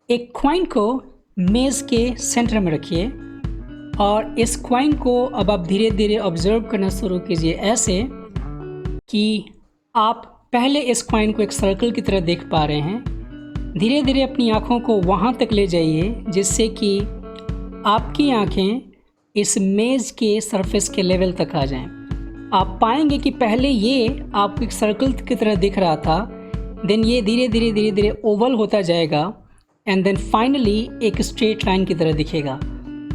एक कॉइन को मेज़ के सेंटर में रखिए और इस कॉइन को अब आप धीरे धीरे ऑब्जर्व करना शुरू कीजिए, ऐसे कि आप पहले इस कॉइन को एक सर्कल की तरह देख पा रहे हैं। धीरे धीरे अपनी आँखों को वहाँ तक ले जाइए जिससे कि आपकी आँखें इस मेज़ के सरफेस के लेवल तक आ जाएं। आप पाएंगे कि पहले ये आपको एक सर्कल की तरह दिख रहा था, देन ये धीरे धीरे ओवल होता जाएगा एंड देन फाइनली एक स्ट्रेट लाइन की तरह दिखेगा।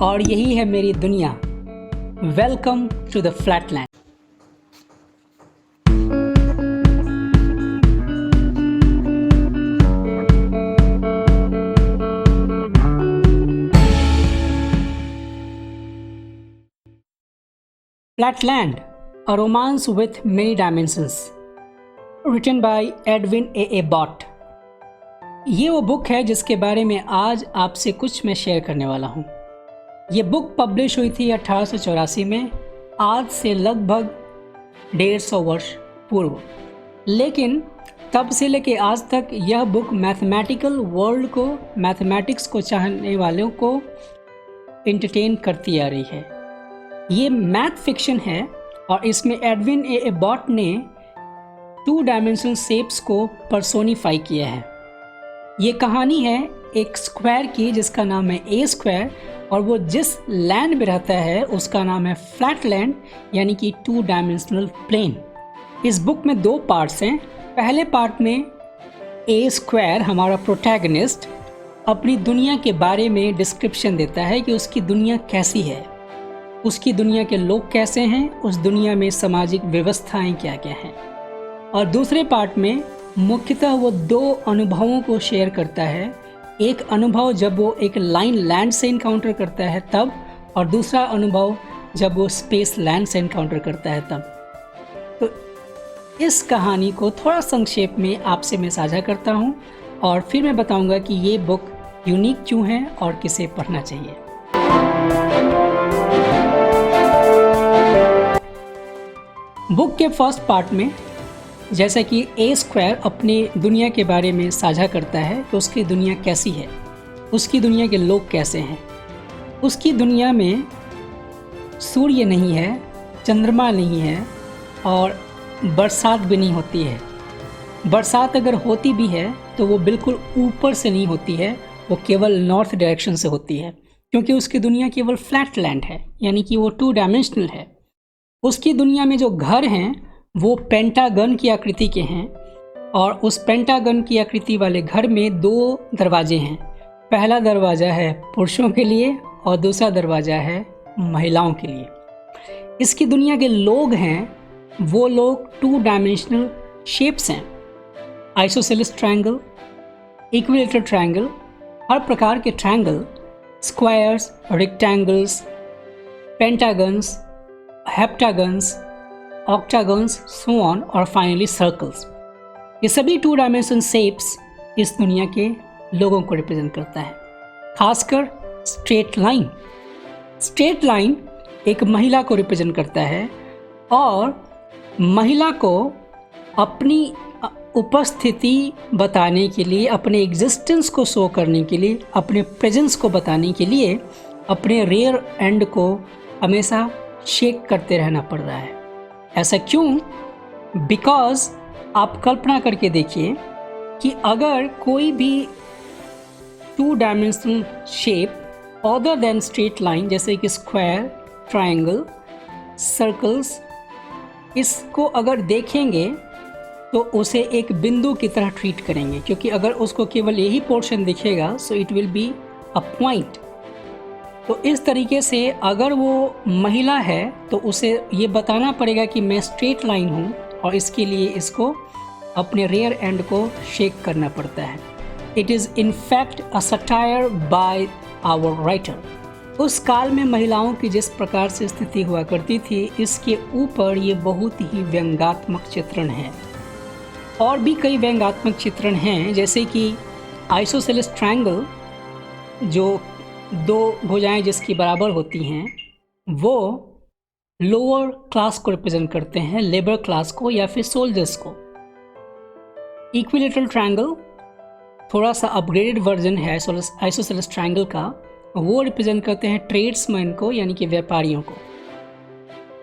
और यही है मेरी दुनिया। Welcome to the Flatland. Flatland, a romance with many dimensions, written by Edwin A. Bott। ये वो बुक है जिसके बारे में आज आपसे कुछ मैं शेयर करने वाला हूँ। ये बुक पब्लिश हुई थी 1884 में, आज से लगभग 150 वर्ष पूर्व। लेकिन तब से लेके आज तक यह बुक मैथमेटिकल वर्ल्ड को, मैथमेटिक्स को चाहने वालों को एंटरटेन करती आ रही है। ये मैथ फिक्शन है और इसमें एडविन ए बॉट ने 2 डायमेंशनल शेप्स को पर्सोनिफाई किया है। ये कहानी है एक स्क्वायर की जिसका नाम है ए स्क्वायर, और वो जिस लैंड में रहता है उसका नाम है फ्लैटलैंड, यानी कि 2 डायमेंशनल प्लेन। इस बुक में 2 पार्ट्स हैं। पहले पार्ट में ए स्क्वायर, हमारा प्रोटैगनिस्ट, अपनी दुनिया के बारे में डिस्क्रिप्शन देता है कि उसकी दुनिया कैसी है, उसकी दुनिया के लोग कैसे हैं, उस दुनिया में सामाजिक व्यवस्थाएं क्या क्या हैं। और दूसरे पार्ट में मुख्यतः वो 2 अनुभवों को शेयर करता है। एक अनुभव जब वो एक लाइन लैंड से इनकाउंटर करता है तब, और दूसरा अनुभव जब वो स्पेस लैंड से इनकाउंटर करता है तब। तो इस कहानी को थोड़ा संक्षेप में आपसे मैं साझा करता हूँ और फिर मैं बताऊँगा कि ये बुक यूनिक क्यों है और किसे पढ़ना चाहिए। बुक के फर्स्ट पार्ट में जैसा कि ए स्क्वायर अपनी दुनिया के बारे में साझा करता है कि उसकी दुनिया कैसी है, उसकी दुनिया के लोग कैसे हैं। उसकी दुनिया में सूर्य नहीं है, चंद्रमा नहीं है और बरसात भी नहीं होती है। बरसात अगर होती भी है तो वो बिल्कुल ऊपर से नहीं होती है, वो केवल नॉर्थ डायरेक्शन से होती है, क्योंकि उसकी दुनिया केवल फ्लैट लैंड है, यानी कि वो 2 डायमेंशनल है। उसकी दुनिया में जो घर हैं वो पेंटागन की आकृति के हैं, और उस पेंटागन की आकृति वाले घर में 2 दरवाजे हैं। पहला दरवाज़ा है पुरुषों के लिए और दूसरा दरवाज़ा है महिलाओं के लिए। इसकी दुनिया के लोग हैं, वो लोग 2 डायमेंशनल शेप्स हैं। आइसोसेलेस ट्रायंगल, इक्विलेटरल ट्रायंगल, हर प्रकार के triangle, squares, rectangles, pentagons, heptagons, octagons, so on, और फाइनली सर्कल्स। ये सभी 2 डायमेंशन शेप्स इस दुनिया के लोगों को रिप्रेजेंट करता है। खासकर स्ट्रेट लाइन। स्ट्रेट लाइन एक महिला को रिप्रेजेंट करता है, और महिला को अपनी उपस्थिति बताने के लिए, अपने एग्जिस्टेंस को शो करने के लिए, अपने प्रेजेंस को बताने के लिए अपने रेयर एंड को हमेशा शेक करते रहना पड़ रहा है। ऐसा क्यों? बिकॉज आप कल्पना करके देखिए कि अगर कोई भी 2 dimensional shape other than straight line, जैसे कि स्क्वायर, ट्रायंगल, सर्कल्स, इसको अगर देखेंगे तो उसे एक बिंदु की तरह ट्रीट करेंगे, क्योंकि अगर उसको केवल यही पोर्शन दिखेगा so it will be a point. तो इस तरीके से अगर वो महिला है तो उसे ये बताना पड़ेगा कि मैं स्ट्रेट लाइन हूँ, और इसके लिए इसको अपने रेयर एंड को शेक करना पड़ता है। It is in fact a satire by our writer. उस काल में महिलाओं की जिस प्रकार से स्थिति हुआ करती थी, इसके ऊपर ये बहुत ही व्यंग्यात्मक चित्रण है। और भी कई व्यंग्यात्मक चित्रण हैं, जैसे कि आइसोसेलेस ट्रायंगल, जो 2 भुजाएं जिसकी बराबर होती हैं, वो लोअर क्लास को रिप्रेजेंट करते हैं, लेबर क्लास को या फिर सोल्जर्स को। इक्विलेटरल ट्रायंगल थोड़ा सा अपग्रेडेड वर्जन है आइसोसेलेस ट्रायंगल का, वो रिप्रेजेंट करते हैं ट्रेड्समैन को, यानी कि व्यापारियों को।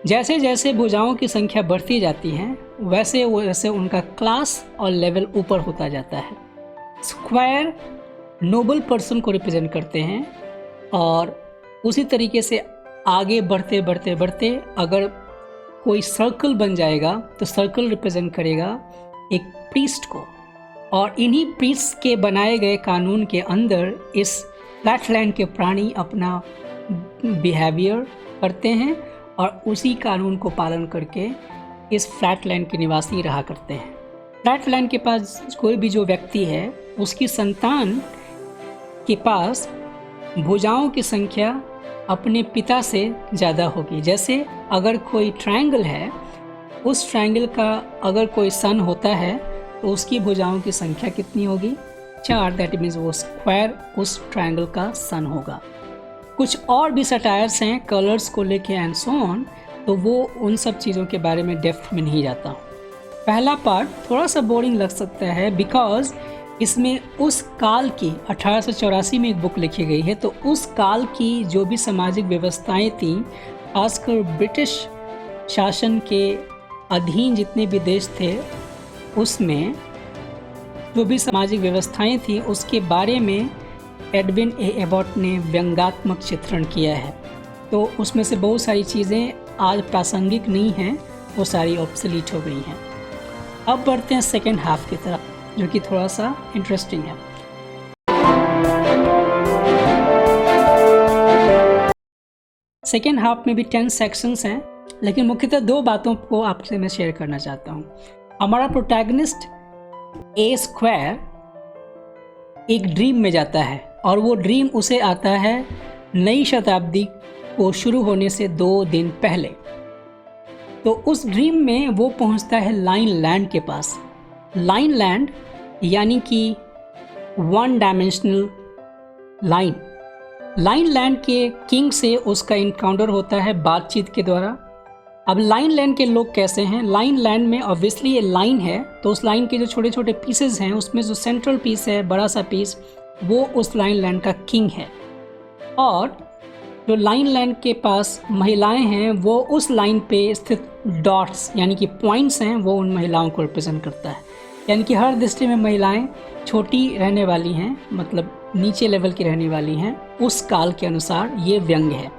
जैसे जैसे भुजाओं की संख्या बढ़ती जाती है वैसे वैसे उनका क्लास और लेवल ऊपर होता जाता है। स्क्वायर नोबल पर्सन को रिप्रेजेंट करते हैं, और उसी तरीके से आगे बढ़ते बढ़ते बढ़ते अगर कोई सर्कल बन जाएगा तो सर्कल रिप्रेजेंट करेगा एक प्रीस्ट को, और इन्हीं प्रीस्ट के बनाए गए कानून के अंदर इस फ्लैटलैंड के प्राणी अपना बिहेवियर करते हैं और उसी कानून को पालन करके इस फ्लैटलैंड के निवासी रहा करते हैं। फ्लैटलैंड के पास कोई भी जो व्यक्ति है उसकी संतान के पास भुजाओं की संख्या अपने पिता से ज़्यादा होगी। जैसे अगर कोई ट्रायंगल है, उस ट्रायंगल का अगर कोई सन होता है तो उसकी भुजाओं की संख्या कितनी होगी? 4। दैट मीन्स वो स्क्वायर उस ट्रायंगल का सन होगा। कुछ और भी सटायर्स हैं कलर्स को लेके एंड सो ऑन, तो वो उन सब चीज़ों के बारे में डेप्थ में नहीं जाता हूँ। पहला पार्ट थोड़ा सा बोरिंग लग सकता है बिकॉज इसमें उस काल की 1884 में एक बुक लिखी गई है, तो उस काल की जो भी सामाजिक व्यवस्थाएं थीं, खासकर ब्रिटिश शासन के अधीन जितने भी देश थे उसमें जो भी सामाजिक व्यवस्थाएं थीं उसके बारे में एडविन ए एबॉट ने व्यंग्यात्मक चित्रण किया है। तो उसमें से बहुत सारी चीज़ें आज प्रासंगिक नहीं हैं, वो सारी ऑब्सोलीट हो गई हैं। अब बढ़ते हैं सेकेंड हाफ की तरफ, जो कि थोड़ा सा इंटरेस्टिंग है। सेकेंड हाफ में भी 10 सेक्शंस हैं, लेकिन मुख्यतः 2 बातों को आपसे मैं शेयर करना चाहता हूँ। हमारा प्रोटैगनिस्ट ए स्क्वायर एक ड्रीम में जाता है, और वो ड्रीम उसे आता है नई शताब्दी को शुरू होने से 2 दिन पहले। तो उस ड्रीम में वो पहुंचता है लाइन लैंड के पास। लाइन लैंड यानी कि 1 डायमेंशनल लाइन। लाइन लैंड के किंग से उसका इनकाउंटर होता है बातचीत के द्वारा। अब लाइन लैंड के लोग कैसे हैं? लाइन लैंड में ऑब्वियसली ये लाइन है, तो उस लाइन के जो छोटे छोटे पीसेस हैं उसमें जो सेंट्रल पीस है, बड़ा सा पीस, वो उस लाइन लैंड का किंग है। और जो लाइन लैंड के पास महिलाएं हैं वो उस लाइन पे स्थित डॉट्स यानी कि पॉइंट्स हैं, वो उन महिलाओं को रिप्रेजेंट करता है। यानी कि हर दृष्टि में महिलाएं छोटी रहने वाली हैं, मतलब नीचे लेवल की रहने वाली हैं। उस काल के अनुसार ये व्यंग्य है।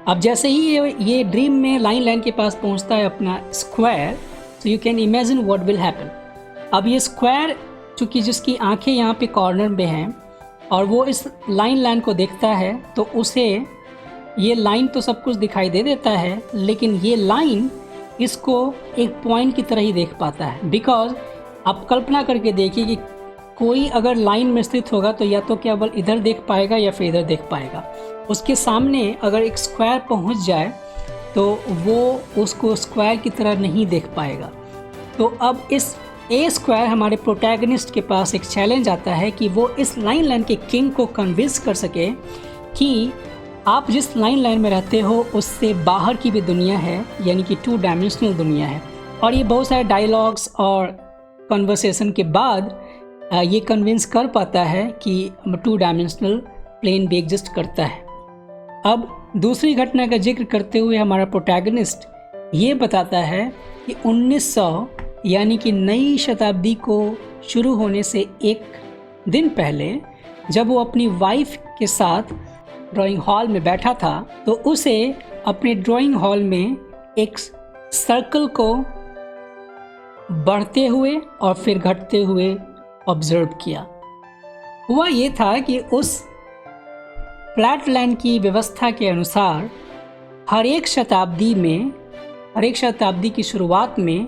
अब जैसे ही ये ड्रीम में लाइन लैंड के पास पहुंचता है अपना square, so you can imagine what will happen. अब ये स्क्वायर चूँकि जिसकी आंखें यहाँ पे कॉर्नर में हैं और वो इस लाइन लैंड को देखता है, तो उसे ये लाइन तो सब कुछ दिखाई दे देता है, लेकिन ये लाइन इसको एक पॉइंट की तरह ही देख पाता है। बिकॉज आप कल्पना करके देखिए कि कोई अगर लाइन में स्थित होगा तो या तो केवल इधर देख पाएगा या फिर इधर देख पाएगा। उसके सामने अगर एक स्क्वायर पहुंच जाए तो वो उसको स्क्वायर की तरह नहीं देख पाएगा। तो अब इस ए स्क्वायर हमारे प्रोटैगनिस्ट के पास एक चैलेंज आता है कि वो इस लाइन लैंड के किंग को कन्विंस कर सके कि आप जिस लाइन लैंड में रहते हो उससे बाहर की भी दुनिया है, यानी कि 2 डायमेंशनल दुनिया है। और ये बहुत सारे डायलॉग्स और कन्वर्सेशन के बाद ये कन्विंस कर पाता है कि 2 डायमेंशनल प्लेन भी एग्जिस्ट करता है। अब दूसरी घटना का जिक्र करते हुए हमारा प्रोटैगनिस्ट ये बताता है कि 1900 यानी कि नई शताब्दी को शुरू होने से एक दिन पहले जब वो अपनी वाइफ के साथ ड्राइंग हॉल में बैठा था, तो उसे अपने ड्राइंग हॉल में एक सर्कल को बढ़ते हुए और फिर घटते हुए ऑब्जर्व किया। हुआ ये था कि उस फ्लैटलैंड की व्यवस्था के अनुसार हर एक शताब्दी की शुरुआत में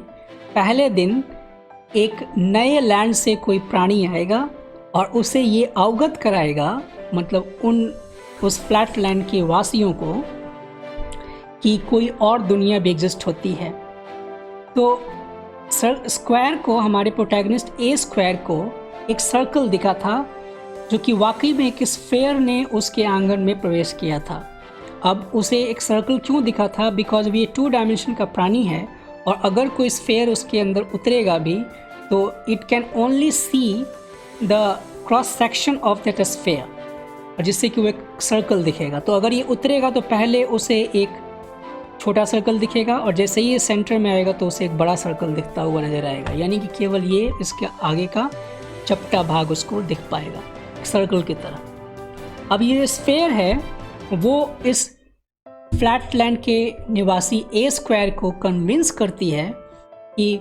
पहले दिन एक नए लैंड से कोई प्राणी आएगा और उसे ये अवगत कराएगा, मतलब उस फ्लैटलैंड के वासियों को, कि कोई और दुनिया भी एग्जिस्ट होती है। तो स्क्वायर को, हमारे प्रोटैगनिस्ट ए स्क्वायर को एक सर्कल दिखा था जो कि वाकई में एक स्फेयर ने उसके आंगन में प्रवेश किया था। अब उसे एक सर्कल क्यों दिखा था? बिकॉज ये 2 डायमेंशन का प्राणी है और अगर कोई स्फेयर उसके अंदर उतरेगा भी तो it can only see the cross section of that sphere, जिससे कि वो एक सर्कल दिखेगा। तो अगर ये उतरेगा तो पहले उसे एक छोटा सर्कल दिखेगा और जैसे ही ये सेंटर में आएगा तो उसे एक बड़ा सर्कल दिखता हुआ नज़र आएगा, यानी कि केवल ये इसके आगे का चपटा भाग उसको दिख पाएगा सर्कल की तरह। अब ये स्फीयर है वो इस फ्लैटलैंड के निवासी ए स्क्वायर को कन्विंस करती है कि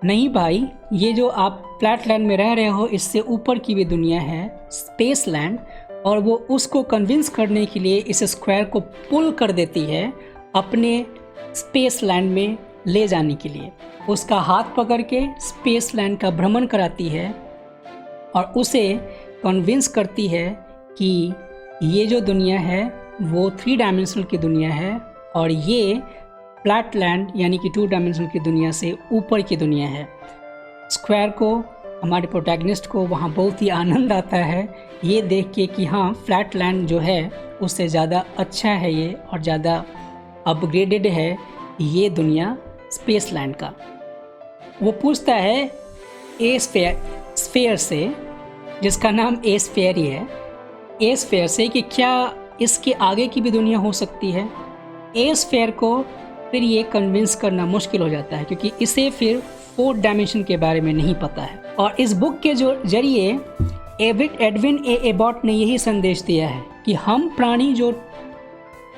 नहीं भाई, ये जो आप फ्लैटलैंड में रह रहे हो इससे ऊपर की भी दुनिया है स्पेस लैंड, और वो उसको कन्विंस करने के लिए इस स्क्वायर को पुल कर देती है अपने स्पेस लैंड में ले जाने के लिए। उसका हाथ पकड़ के स्पेस लैंड का भ्रमण कराती है और उसे कन्विंस करती है कि ये जो दुनिया है वो 3 डायमेंशनल की दुनिया है और ये फ्लैट लैंड यानी कि 2 डायमेंशनल की दुनिया से ऊपर की दुनिया है। स्क्वायर को, हमारे प्रोटैगनिस्ट को वहाँ बहुत ही आनंद आता है ये देख के कि हाँ, फ्लैट लैंड जो है उससे ज़्यादा अच्छा है ये और ज़्यादा अपग्रेडेड है ये दुनिया स्पेस लैंड का। वो पूछता है ए स्फीयर से, जिसका नाम ए स्फीयर ही है, ए स्फीयर से कि क्या इसके आगे की भी दुनिया हो सकती है। ए स्फीयर को फिर ये कन्विंस करना मुश्किल हो जाता है क्योंकि इसे फिर 4 डायमेंशन के बारे में नहीं पता है। और इस बुक के जो जरिए एडविन ए एबॉट ने यही संदेश दिया है कि हम प्राणी जो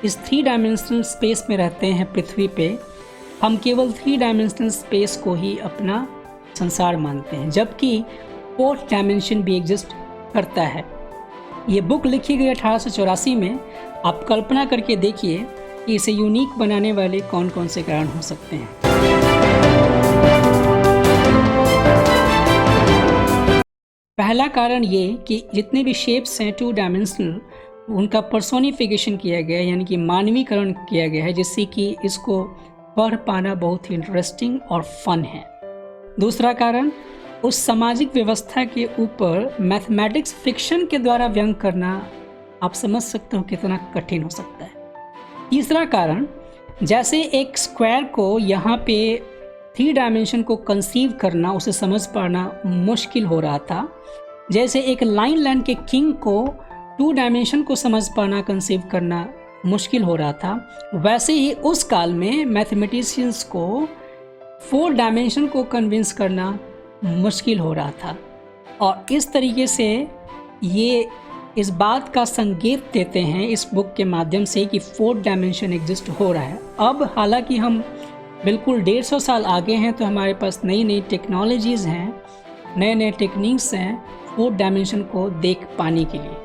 इस 3 डायमेंशनल स्पेस में रहते हैं पृथ्वी पे, हम केवल 3 डायमेंशनल स्पेस को ही अपना संसार मानते हैं, जबकि 4th डायमेंशन भी एग्जिस्ट करता है। ये बुक लिखी गई 1884 में। आप कल्पना करके देखिए कि इसे यूनिक बनाने वाले कौन कौन से कारण हो सकते हैं। पहला कारण ये कि जितने भी शेप्स हैं 2 डायमेंशनल, उनका पर्सोनिफिकेशन किया गया है, यानी कि मानवीकरण किया गया है, जिससे कि इसको पढ़ पाना बहुत ही इंटरेस्टिंग और फन है। दूसरा कारण, उस सामाजिक व्यवस्था के ऊपर मैथमेटिक्स फिक्शन के द्वारा व्यंग करना आप समझ सकते हो कितना कठिन हो सकता है। तीसरा कारण, जैसे एक स्क्वायर को यहाँ पे 3 डायमेंशन को कंसीव करना, उसे समझ पाना मुश्किल हो रहा था, जैसे एक लाइन लैंड के किंग को 2 डायमेंशन को समझ पाना, कंसीव करना मुश्किल हो रहा था, वैसे ही उस काल में मैथमेटिशियंस को 4 डायमेंशन को कन्विंस करना मुश्किल हो रहा था। और इस तरीके से ये इस बात का संकेत देते हैं इस बुक के माध्यम से कि 4th डायमेंशन एग्जिस्ट हो रहा है। अब हालांकि हम बिल्कुल 150 साल आगे हैं, तो हमारे पास नई नई टेक्नोलॉजीज़ हैं, नए नए टेक्निक्स हैं 4th डायमेंशन को देख पाने के लिए।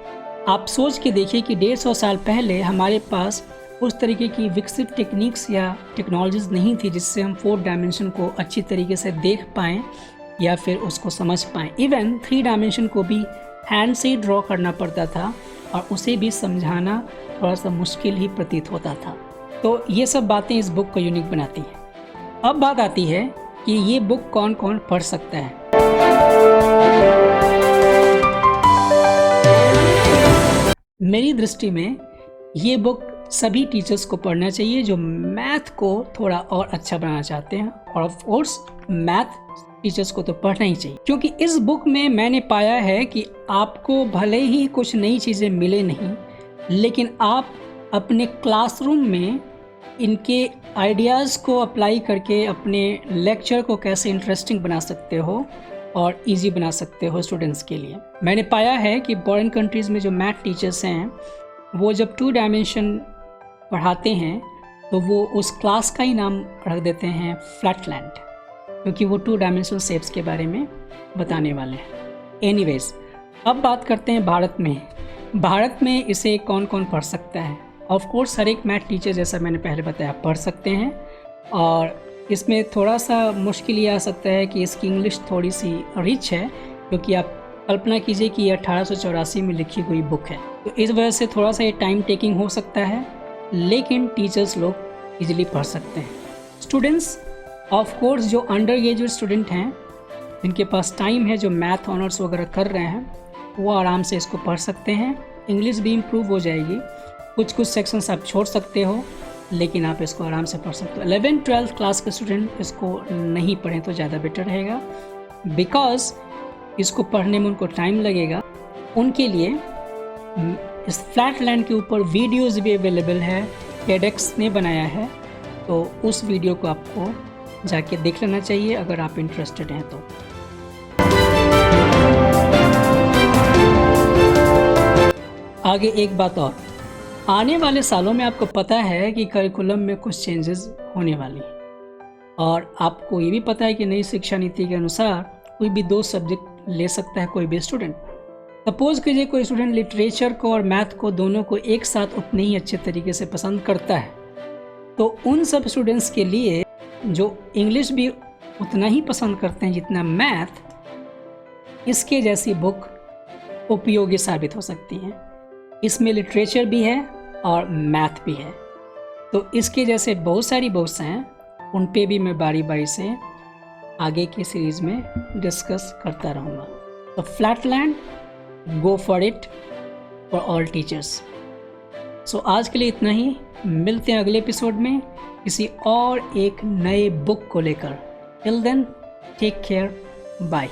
आप सोच के देखिए कि 150 साल पहले हमारे पास उस तरीके की विकसित टेक्निक्स या टेक्नोलॉजीज़ नहीं थी जिससे हम 4th डायमेंशन को अच्छी तरीके से देख पाएँ या फिर उसको समझ पाएँ। इवन 3 डायमेंशन को भी हैंड से ड्रॉ करना पड़ता था और उसे भी समझाना थोड़ा सा मुश्किल ही प्रतीत होता था। तो ये सब बातें इस बुक को यूनिक बनाती हैं। अब बात आती है कि ये बुक कौन कौन पढ़ सकता है। मेरी दृष्टि में ये बुक सभी टीचर्स को पढ़ना चाहिए जो मैथ को थोड़ा और अच्छा बनाना चाहते हैं, और ऑफ कोर्स मैथ टीचर्स को तो पढ़ना ही चाहिए, क्योंकि इस बुक में मैंने पाया है कि आपको भले ही कुछ नई चीज़ें मिले नहीं, लेकिन आप अपने क्लासरूम में इनके आइडियाज़ को अप्लाई करके अपने लेक्चर को कैसे इंटरेस्टिंग बना सकते हो और इजी बना सकते हो स्टूडेंट्स के लिए। मैंने पाया है कि फॉरेन कंट्रीज़ में जो मैथ टीचर्स हैं वो जब 2 डायमेंशन पढ़ाते हैं तो वो उस क्लास का ही नाम रख देते हैं फ्लैटलैंड, क्योंकि वो 2 डायमेंशनल शेप्स के बारे में बताने वाले हैं। एनीवेज, अब बात करते हैं भारत में। भारत में इसे कौन कौन पढ़ सकता है। ऑफ कोर्स हर एक मैथ टीचर, जैसा मैंने पहले बताया, पढ़ सकते हैं, और इसमें थोड़ा सा मुश्किल ये आ सकता है कि इसकी इंग्लिश थोड़ी सी रिच है, क्योंकि आप कल्पना कीजिए कि ये 1884 में लिखी हुई बुक है, तो इस वजह से थोड़ा सा ये टाइम टेकिंग हो सकता है, लेकिन टीचर्स लोग इजीली पढ़ सकते हैं। स्टूडेंट्स ऑफ कोर्स जो अंडर ग्रेजुएट स्टूडेंट हैं, जिनके पास टाइम है, जो मैथ ऑनर्स वगैरह कर रहे हैं, वो आराम से इसको पढ़ सकते हैं। इंग्लिश भी इम्प्रूव हो जाएगी, कुछ सेक्शंस आप छोड़ सकते हो, लेकिन आप इसको आराम से पढ़ सकते हो। 11th-12th क्लास के स्टूडेंट इसको नहीं पढ़ें तो ज़्यादा बेटर रहेगा, बिकॉज इसको पढ़ने में उनको टाइम लगेगा, उनके लिए इस फ्लैटलैंड के ऊपर वीडियोज़ भी अवेलेबल है, TEDx ने बनाया है, तो उस वीडियो को आपको जाके देख लेना चाहिए अगर आप इंटरेस्टेड हैं तो। आगे एक बात और, आने वाले सालों में आपको पता है कि करिकुलम में कुछ चेंजेस होने वाली हैं, और आपको ये भी पता है कि नई शिक्षा नीति के अनुसार कोई भी 2 सब्जेक्ट ले सकता है कोई भी स्टूडेंट। सपोज कीजिए कोई स्टूडेंट लिटरेचर को और मैथ को दोनों को एक साथ उतने ही अच्छे तरीके से पसंद करता है, तो उन सब स्टूडेंट्स के लिए जो इंग्लिश भी उतना ही पसंद करते हैं जितना मैथ, इसके जैसी बुक उपयोगी साबित हो सकती हैं। इसमें लिटरेचर भी है और मैथ भी है, तो इसके जैसे बहुत सारी बुक्स हैं, उन पे भी मैं बारी बारी से आगे की सीरीज़ में डिस्कस करता रहूँगा। तो Flatland, go for it for all teachers. So आज के लिए इतना ही, मिलते हैं अगले एपिसोड में किसी और एक नए बुक को लेकर। Till then, take care, bye.